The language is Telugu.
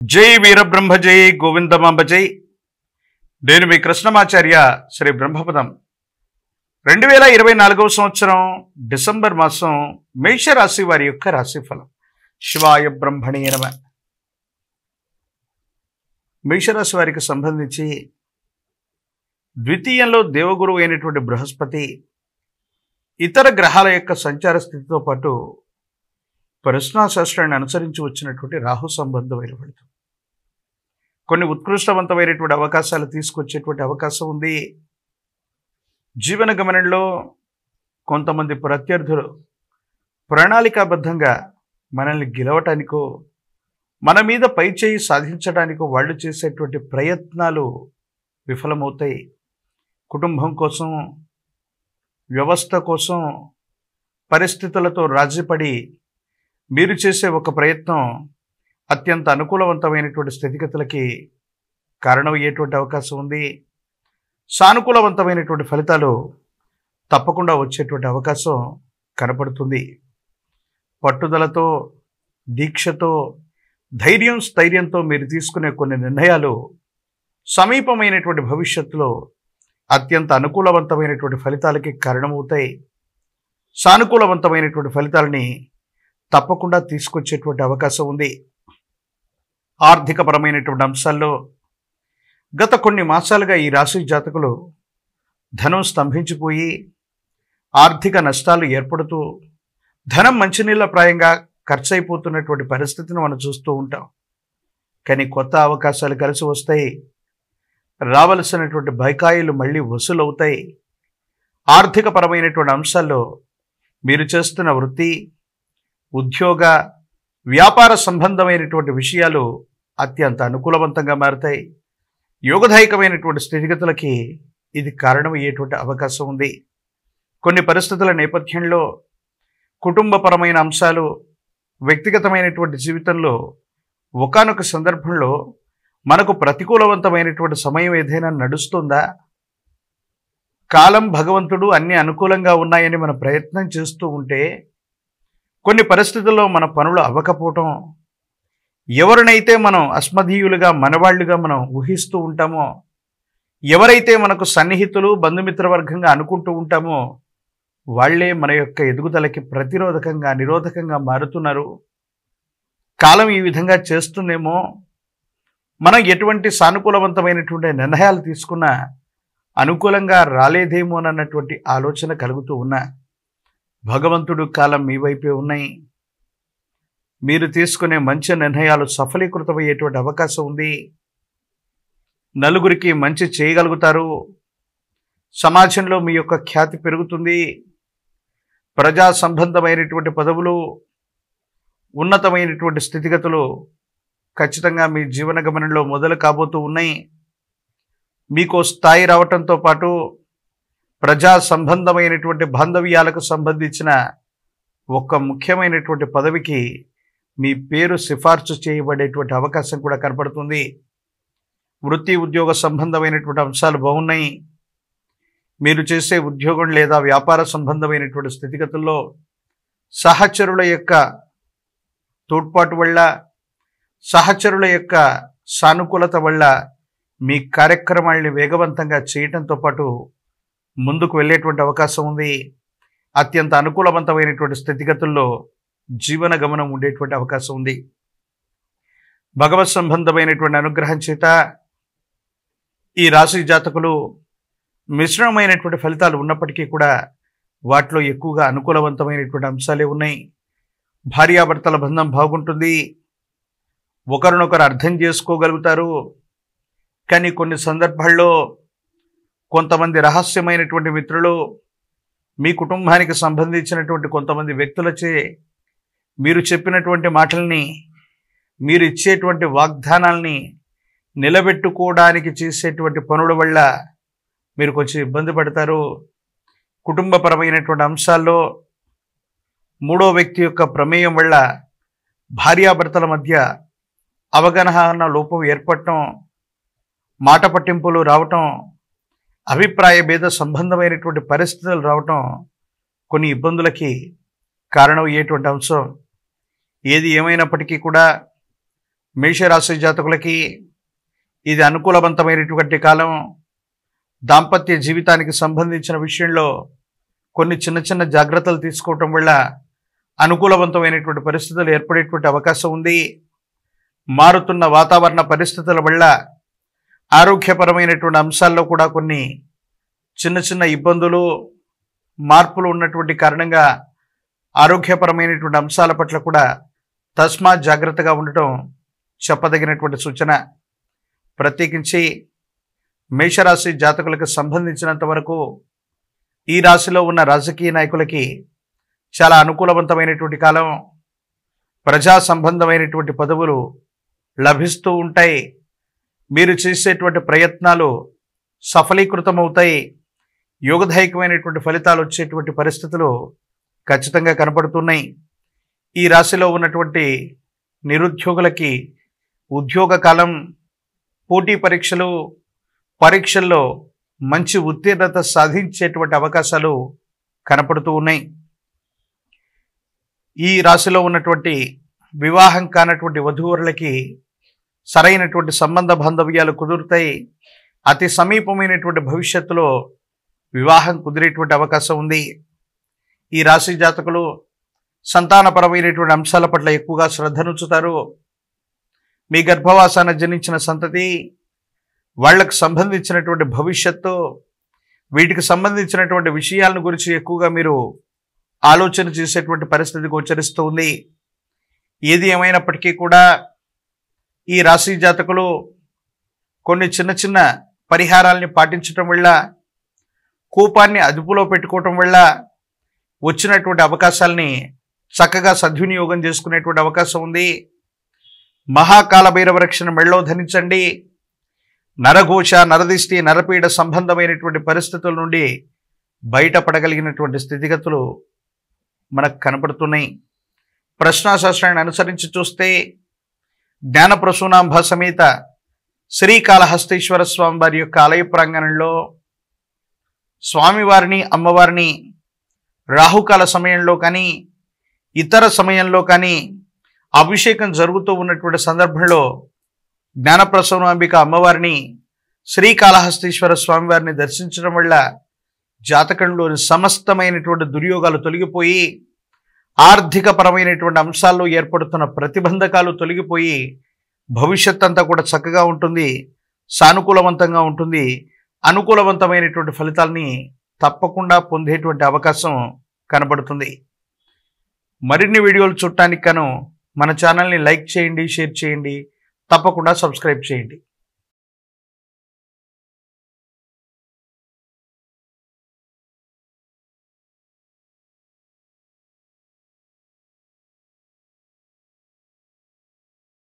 జై వీరబ్రహ్మ జై గోవిందమాంబ జై. నేను మీ కృష్ణమాచార్య శ్రీ బ్రహ్మపదం. 2024 సంవత్సరం డిసెంబర్ మాసం మేషరాశి వారి యొక్క రాశిఫలం. శివాయ బ్రహ్మణే నమః. మేషరాశి వారికి సంబంధించి ద్వితీయంలో దేవగురువు అయినటువంటి బృహస్పతి ఇతర గ్రహాల యొక్క సంచార స్థితితో పాటు పరిసరాశాస్త్రాన్ని అనుసరించి వచ్చినటువంటి రాహు సంబంధమైన ఫలితం కొన్ని ఉత్కృష్టవంతమైనటువంటి అవకాశాలు తీసుకొచ్చేటువంటి అవకాశం ఉంది. జీవన గమనంలో కొంతమంది ప్రత్యర్థులు ప్రణాళికాబద్ధంగా మనల్ని గెలవటానికో మన మీద పైచేయి సాధించడానికో వాళ్ళు చేసేటువంటి ప్రయత్నాలు విఫలమవుతాయి. కుటుంబం కోసం, వ్యవస్థ కోసం, పరిస్థితులతో రాజీపడి మీరు చేసే ఒక ప్రయత్నం అత్యంత అనుకూలవంతమైనటువంటి స్థితిగతులకి కారణమయ్యేటువంటి అవకాశం ఉంది. సానుకూలవంతమైనటువంటి ఫలితాలు తప్పకుండా వచ్చేటువంటి అవకాశం కనపడుతుంది. పట్టుదలతో, దీక్షతో, ధైర్యం స్థైర్యంతో మీరు తీసుకునే కొన్ని నిర్ణయాలు సమీపమైనటువంటి భవిష్యత్తులో అత్యంత అనుకూలవంతమైనటువంటి ఫలితాలకి కారణమవుతాయి. సానుకూలవంతమైనటువంటి ఫలితాలని తప్పకుండా తీసుకొచ్చేటువంటి అవకాశం ఉంది. ఆర్థికపరమైనటువంటి అంశాల్లో గత కొన్ని మాసాలుగా ఈ రాశి జాతకులు ధనం స్తంభించిపోయి ఆర్థిక నష్టాలు ఏర్పడుతూ ధనం మంచినీళ్ళ ప్రాయంగా ఖర్చయిపోతున్నటువంటి పరిస్థితిని మనం చూస్తూ ఉంటాం. కానీ కొత్త అవకాశాలు కలిసి వస్తాయి. రావలసినటువంటి బకాయిలు మళ్ళీ వసూలవుతాయి. ఆర్థికపరమైనటువంటి అంశాల్లో మీరు చేస్తున్న వృత్తి, ఉద్యోగ, వ్యాపార సంబంధమైనటువంటి విషయాలు అత్యంత అనుకూలవంతంగా మారుతాయి. యోగదాయకమైనటువంటి స్థితిగతులకి ఇది కారణమయ్యేటువంటి అవకాశం ఉంది. కొన్ని పరిస్థితుల నేపథ్యంలో కుటుంబపరమైన అంశాలు, వ్యక్తిగతమైనటువంటి జీవితంలో ఒకానొక సందర్భంలో మనకు ప్రతికూలవంతమైనటువంటి సమయం ఏదైనా నడుస్తుందా? కాలం, భగవంతుడు అన్ని అనుకూలంగా ఉన్నాయని మనం ప్రయత్నం చేస్తూ ఉంటే కొన్ని పరిస్థితుల్లో మన పనులు అవ్వకపోవటం, ఎవరినైతే మనం అస్మదీయులుగా, మనవాళ్లుగా మనం ఊహిస్తూ ఉంటామో, ఎవరైతే మనకు సన్నిహితులు, బంధుమిత్రవర్గంగా అనుకుంటూ ఉంటామో వాళ్లే మన యొక్క ఎదుగుదలకి ప్రతిరోధకంగా, నిరోధకంగా మారుతున్నారు. కాలం ఈ విధంగా చేస్తుందేమో, మనం ఎటువంటి సానుకూలవంతమైనటువంటి నిర్ణయాలు తీసుకున్నా అనుకూలంగా రాలేదేమో అన్నటువంటి ఆలోచన కలుగుతూ ఉన్నా భగవంతుడు, కాలం మీ వైపే ఉన్నాయి. మీరు తీసుకునే మంచి నిర్ణయాలు సఫలీకృతమయ్యేటువంటి అవకాశం ఉంది. నలుగురికి మంచి చేయగలుగుతారు. సమాజంలో మీ యొక్క ఖ్యాతి పెరుగుతుంది. ప్రజా సంబంధమైనటువంటి పదవులు, ఉన్నతమైనటువంటి స్థితిగతులు ఖచ్చితంగా మీ జీవన గమనంలో మొదలు కాబోతూ ఉన్నాయి. మీకు స్థాయి రావటంతో పాటు ప్రజా సంబంధమైనటువంటి బాంధవ్యాలకు సంబంధించిన ఒక ముఖ్యమైనటువంటి పదవికి మీ పేరు సిఫార్సు చేయబడేటువంటి అవకాశం కూడా కనపడుతుంది. వృత్తి, ఉద్యోగ సంబంధమైనటువంటి అంశాలు బాగున్నాయి. మీరు చేసే ఉద్యోగం లేదా వ్యాపార సంబంధమైనటువంటి స్థితిగతుల్లో సహచరుల యొక్క తోడ్పాటు వల్ల, సహచరుల యొక్క సానుకూలత వల్ల మీ కార్యక్రమాల్ని వేగవంతంగా చేయటంతో పాటు ముందుకు వెళ్ళేటువంటి అవకాశం ఉంది. అత్యంత అనుకూలవంతమైనటువంటి స్థితిగతుల్లో జీవన గమనం ఉండేటువంటి అవకాశం ఉంది. భగవత్ సంబంధమైనటువంటి అనుగ్రహం చేత ఈ రాశి జాతకులు మిశ్రమమైనటువంటి ఫలితాలు ఉన్నప్పటికీ కూడా వాటిలో ఎక్కువగా అనుకూలవంతమైనటువంటి అంశాలే ఉన్నాయి. భార్యాభర్తల బంధం బాగుంటుంది. ఒకరినొకరు అర్థం చేసుకోగలుగుతారు. కానీ కొన్ని సందర్భాల్లో కొంతమంది రహస్యమైనటువంటి మిత్రులు, మీ కుటుంబానికి సంబంధించినటువంటి కొంతమంది వ్యక్తులచే మీరు చెప్పినటువంటి మాటల్ని, మీరు ఇచ్చేటువంటి వాగ్దానాల్ని నిలబెట్టుకోవడానికి చేసేటువంటి పనుల వల్ల మీరు కొంచెం ఇబ్బంది పడతారు. కుటుంబపరమైనటువంటి అంశాల్లో మూడో వ్యక్తి యొక్క ప్రమేయం వల్ల భార్యాభర్తల మధ్య అవగాహన లోపం ఏర్పడటం, మాట పట్టింపులు రావటం, అభిప్రాయ భేద సంబంధమైనటువంటి పరిస్థితులు రావటం కొన్ని ఇబ్బందులకి కారణమయ్యేటువంటి అంశం. ఏది ఏమైనప్పటికీ కూడా మేషరాశి జాతకులకి ఇది అనుకూలవంతమైనటువంటి కాలం. దాంపత్య జీవితానికి సంబంధించిన విషయంలో కొన్ని చిన్న చిన్న జాగ్రత్తలు తీసుకోవటం వల్ల అనుకూలవంతమైనటువంటి పరిస్థితులు ఏర్పడేటువంటి అవకాశం ఉంది. మారుతున్న వాతావరణ పరిస్థితుల వల్ల ఆరోగ్యపరమైనటువంటి అంశాల్లో కూడా కొన్ని చిన్న చిన్న ఇబ్బందులు, మార్పులు ఉన్నటువంటి కారణంగా ఆరోగ్యపరమైనటువంటి అంశాల పట్ల కూడా తస్మాత్ జాగ్రత్తగా ఉండటం చెప్పదగినటువంటి సూచన. ప్రత్యేకించి మేషరాశి జాతకులకు సంబంధించినంత వరకు ఈ రాశిలో ఉన్న రాజకీయ నాయకులకి చాలా అనుకూలవంతమైనటువంటి కాలం. ప్రజా సంబంధమైనటువంటి పదవులు లభిస్తూ ఉంటాయి. మీరు చేసేటువంటి ప్రయత్నాలు సఫలీకృతమవుతాయి. యోగదాయకమైనటువంటి ఫలితాలు వచ్చేటువంటి పరిస్థితులు ఖచ్చితంగా కనపడుతున్నాయి. ఈ రాశిలో ఉన్నటువంటి నిరుద్యోగులకి ఉద్యోగ కాలం, పోటీ పరీక్షల్లో మంచి ఉత్తీర్ణత సాధించేటువంటి అవకాశాలు కనపడుతూ ఉన్నాయి. ఈ రాశిలో ఉన్నటువంటి వివాహం కానటువంటి వధూవరులకి సరైనటువంటి సంబంధ బాంధవ్యాలు కుదురుతాయి. అతి సమీపమైనటువంటి భవిష్యత్తులో వివాహం కుదిరేటువంటి అవకాశం ఉంది. ఈ రాశి జాతకులు సంతానపరమైనటువంటి అంశాల పట్ల ఎక్కువగా శ్రద్ధనుంచుతారు. మీ గర్భవాసాన జనించిన సంతతి, వాళ్లకు సంబంధించినటువంటి భవిష్యత్తు, వీటికి సంబంధించినటువంటి విషయాలను గురించి ఎక్కువగా మీరు ఆలోచన చేసేటువంటి పరిస్థితి గోచరిస్తూ ఉంది. ఏది ఏమైనప్పటికీ కూడా ఈ రాశి జాతకులు కొన్ని చిన్న చిన్న పరిహారాల్ని పాటించటం వల్ల, కోపాన్ని అదుపులో పెట్టుకోవటం వల్ల వచ్చినటువంటి అవకాశాలని చక్కగా సద్వినియోగం చేసుకునేటువంటి అవకాశం ఉంది. మహాకాల భైరవ రక్షణ మెళ్ళో ధరించండి. నరఘోష, నరదిష్టి, నరపీడ సంబంధమైనటువంటి పరిస్థితుల నుండి బయటపడగలిగినటువంటి స్థితిగతులు మనకు కనపడుతున్నాయి. ప్రశ్నాశాస్త్రాన్ని అనుసరించి చూస్తే జ్ఞానప్రసూనాంబ సమేత శ్రీకాళహస్తీశ్వర స్వామి వారి యొక్క ఆలయ ప్రాంగణంలో స్వామివారిని, అమ్మవారిని రాహుకాల సమయంలో కానీ ఇతర సమయంలో కానీ అభిషేకం జరుగుతూ ఉన్నటువంటి సందర్భంలో జ్ఞానప్రసూనాంబిక అమ్మవారిని, శ్రీకాళహస్తీశ్వర స్వామివారిని దర్శించడం వల్ల జాతకంలోని సమస్తమైనటువంటి దుర్యోగాలు తొలగిపోయి, ఆర్థిక పరమైనటువంటి అంశాల్లో ఏర్పడుతున్న ప్రతిబంధకాలు తొలగిపోయి భవిష్యత్ అంతా కూడా చక్కగా ఉంటుంది, సానుకూలవంతంగా ఉంటుంది. అనుకూలవంతమైనటువంటి ఫలితాలని తప్పకుండా పొందేటువంటి అవకాశం కనబడుతుంది. మరిన్ని వీడియోలు చూడటానికి గాను మన ఛానల్ని లైక్ చేయండి, షేర్ చేయండి, తప్పకుండా సబ్స్క్రైబ్ చేయండి.